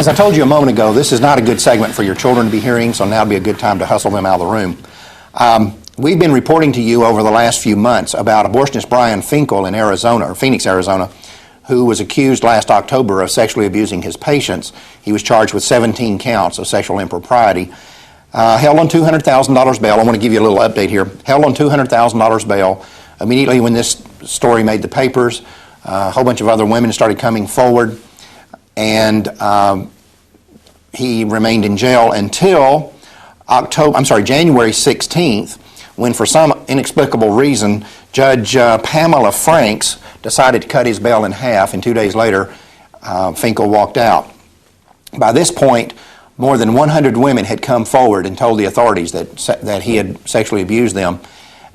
As I told you a moment ago, this is not a good segment for your children to be hearing, so now would be a good time to hustle them out of the room. We've been reporting to you over the last few months about abortionist Brian Finkel in Arizona, or Phoenix, Arizona, who was accused last October of sexually abusing his patients. He was charged with 17 counts of sexual impropriety. Held on $200,000 bail. I want to give you a little update here. Held on $200,000 bail. Immediately when this story made the papers, a whole bunch of other women started coming forward, and he remained in jail until January 16th, when for some inexplicable reason, Judge Pamela Franks decided to cut his bail in half, and 2 days later, Finkel walked out. By this point, more than 100 women had come forward and told the authorities that he had sexually abused them,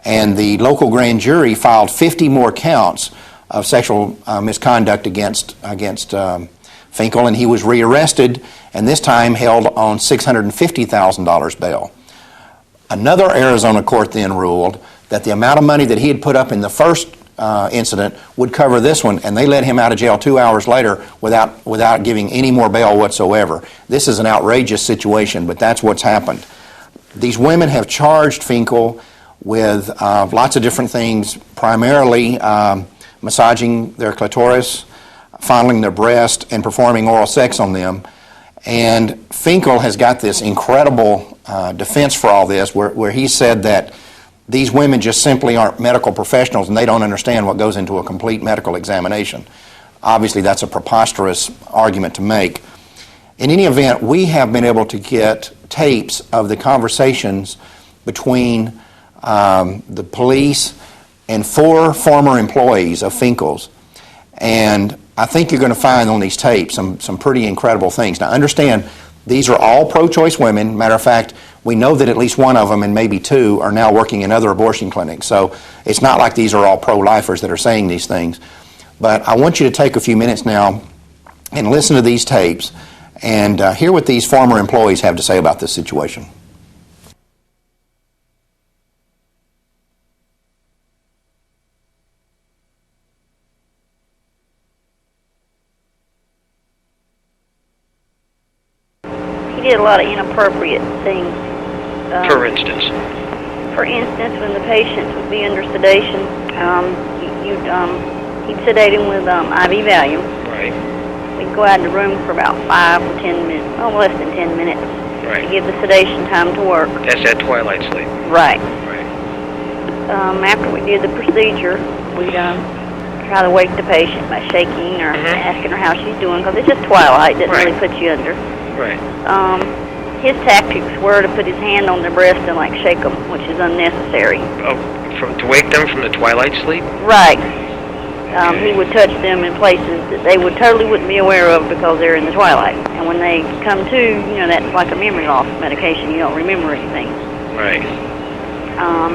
and the local grand jury filed 50 more counts of sexual misconduct against Finkel, and he was rearrested, and this time held on $650,000 bail. Another Arizona court then ruled that the amount of money that he had put up in the first incident would cover this one, and they let him out of jail 2 hours later without giving any more bail whatsoever. This is an outrageous situation, but that's what's happened. These women have charged Finkel with lots of different things, primarily massaging their clitoris, fondling their breast, and performing oral sex on them. And Finkel has got this incredible defense for all this, where he said that these women just simply aren't medical professionals and they don't understand what goes into a complete medical examination. Obviously, that's a preposterous argument to make. In any event, we have been able to get tapes of the conversations between the police and 4 former employees of Finkel's. And I think you're going to find on these tapes some pretty incredible things. Now, understand, these are all pro-choice women. Matter of fact, we know that at least one of them, and maybe 2, are now working in other abortion clinics. So it's not like these are all pro-lifers that are saying these things. But I want you to take a few minutes now and listen to these tapes and hear what these former employees have to say about this situation. He did a lot of inappropriate things. For instance? For instance, when the patient would be under sedation, he'd sedate him with IV Valium. Right. We'd go out in the room for about 5 or 10 minutes, less than 10 minutes, right, to give the sedation time to work. That's that twilight sleep. Right. Right. After we did the procedure, we'd try to wake the patient by shaking or asking her how she's doing, because it's just twilight. It doesn't really put you under. Right. His tactics were to put his hand on their breast and shake them, which is unnecessary. Oh, to wake them from the twilight sleep? Right. He would touch them in places that they totally wouldn't be aware of because they're in the twilight. And when they come to, that's like a memory loss medication. You don't remember anything. Right.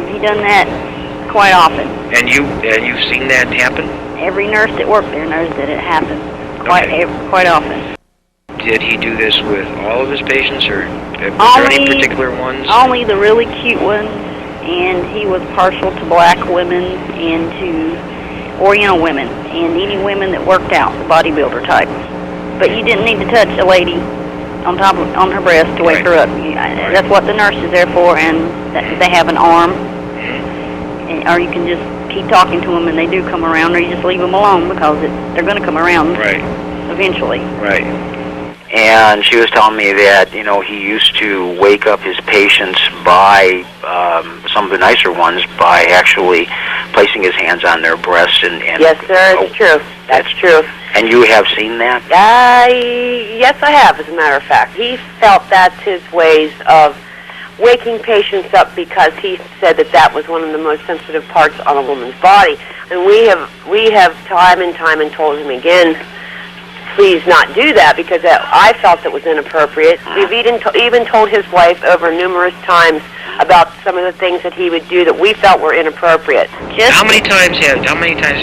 He done that quite often. And you've seen that happen? Every nurse that worked there knows that it happens quite often. Did he do this with all of his patients, or was there any particular ones? Only the really cute ones, and he was partial to black women and to Oriental women, and any women that worked out, the bodybuilder types. But you didn't need to touch a lady on her breast to wake her up. That's what the nurse is there for, and they have an arm, or you can just keep talking to them, and they do come around, or you just leave them alone because they're going to come around eventually. Right. And she was telling me that, he used to wake up his patients by, some of the nicer ones, by actually placing his hands on their breasts and yes, sir, it's true. That's true. And you have seen that? Yes, I have, as a matter of fact. He felt that's his ways of waking patients up because he said that was one of the most sensitive parts on a woman's body. And we have time and time and told him again, please not do that, because I felt it was inappropriate. We've even told his wife over numerous times about some of the things that he would do that we felt were inappropriate. How many times did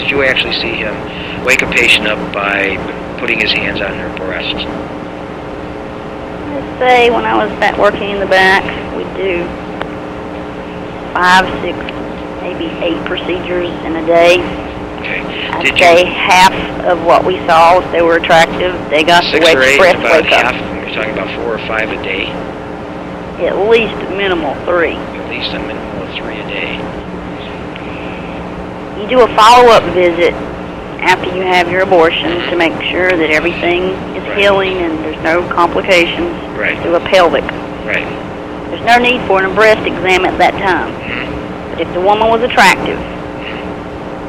you actually see him wake a patient up by putting his hands on their breasts? Let's say when I was working in the back, we'd do 5, 6, maybe 8 procedures in a day. Okay. I'd say half of what we saw, if they were attractive, attractive, they got the 6 or 8, breast about wake half up. of them. You're talking about 4 or 5 a day. At least minimal 3. At least a minimum of 3 a day. You do a follow-up visit after you have your abortion to make sure that everything is healing and there's no complications. Right. Do a pelvic. Right. There's no need for a breast exam at that time. But if the woman was attractive,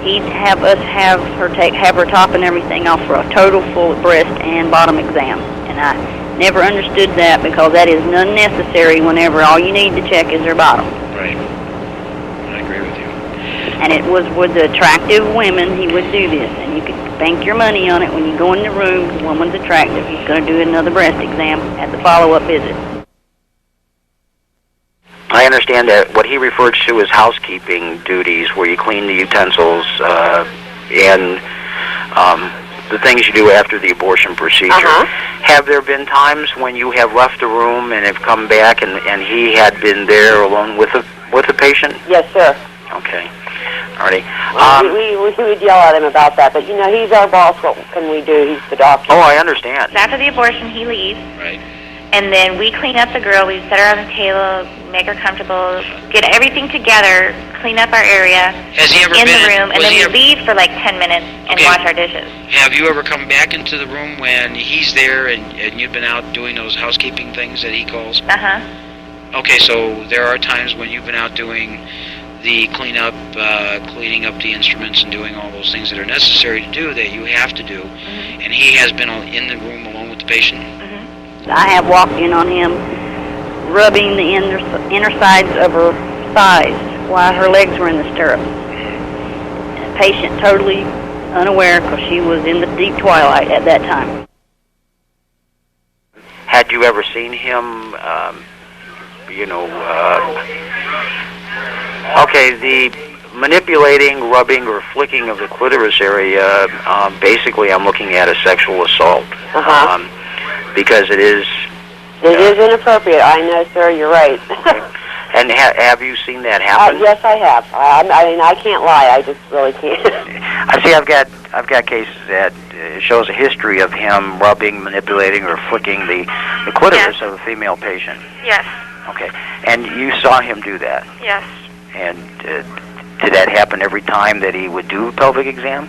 he'd have us have her top and everything off for a total full breast and bottom exam. And I never understood that because that is unnecessary whenever all you need to check is her bottom. Right. I agree with you. And it was with the attractive women he would do this. And you could bank your money on it when you go in the room. The woman's attractive. He's going to do another breast exam at the follow-up visit. I understand that what he refers to as housekeeping duties, where you clean the utensils and the things you do after the abortion procedure. Have there been times when you have left the room and have come back and he had been there alone with the patient? Yes, sir. Okay. Alrighty. We would yell at him about that, but you know, he's our boss. What can we do? He's the doctor. Oh, I understand. After the abortion, he leaves, Right. and then we clean up the girl. We set her on the table, make her comfortable, get everything together, clean up our area Has he ever in been the room, and was then he we ever- leave for like 10 minutes and Okay. wash our dishes. Have you ever come back into the room when he's there and you've been out doing those housekeeping things that he calls? Uh-huh. Okay, so there are times when you've been out doing the cleanup, cleaning up the instruments and doing all those things that are necessary to do that you have to do, and he has been in the room alone with the patient? I have walked in on him rubbing the inner sides of her thighs while her legs were in the stirrups. The patient totally unaware because she was in the deep twilight at that time. Had you ever seen him, okay, the manipulating, rubbing, or flicking of the clitoris area, basically I'm looking at a sexual assault. Because it is... It is inappropriate. I know, sir. You're right. And have you seen that happen? Yes, I have. I mean, I can't lie. I just really can't. I see. I've got cases that shows a history of him rubbing, manipulating, or flicking the clitoris of a female patient. Yes. Okay. And you saw him do that. Yes. And did that happen every time that he would do a pelvic exam?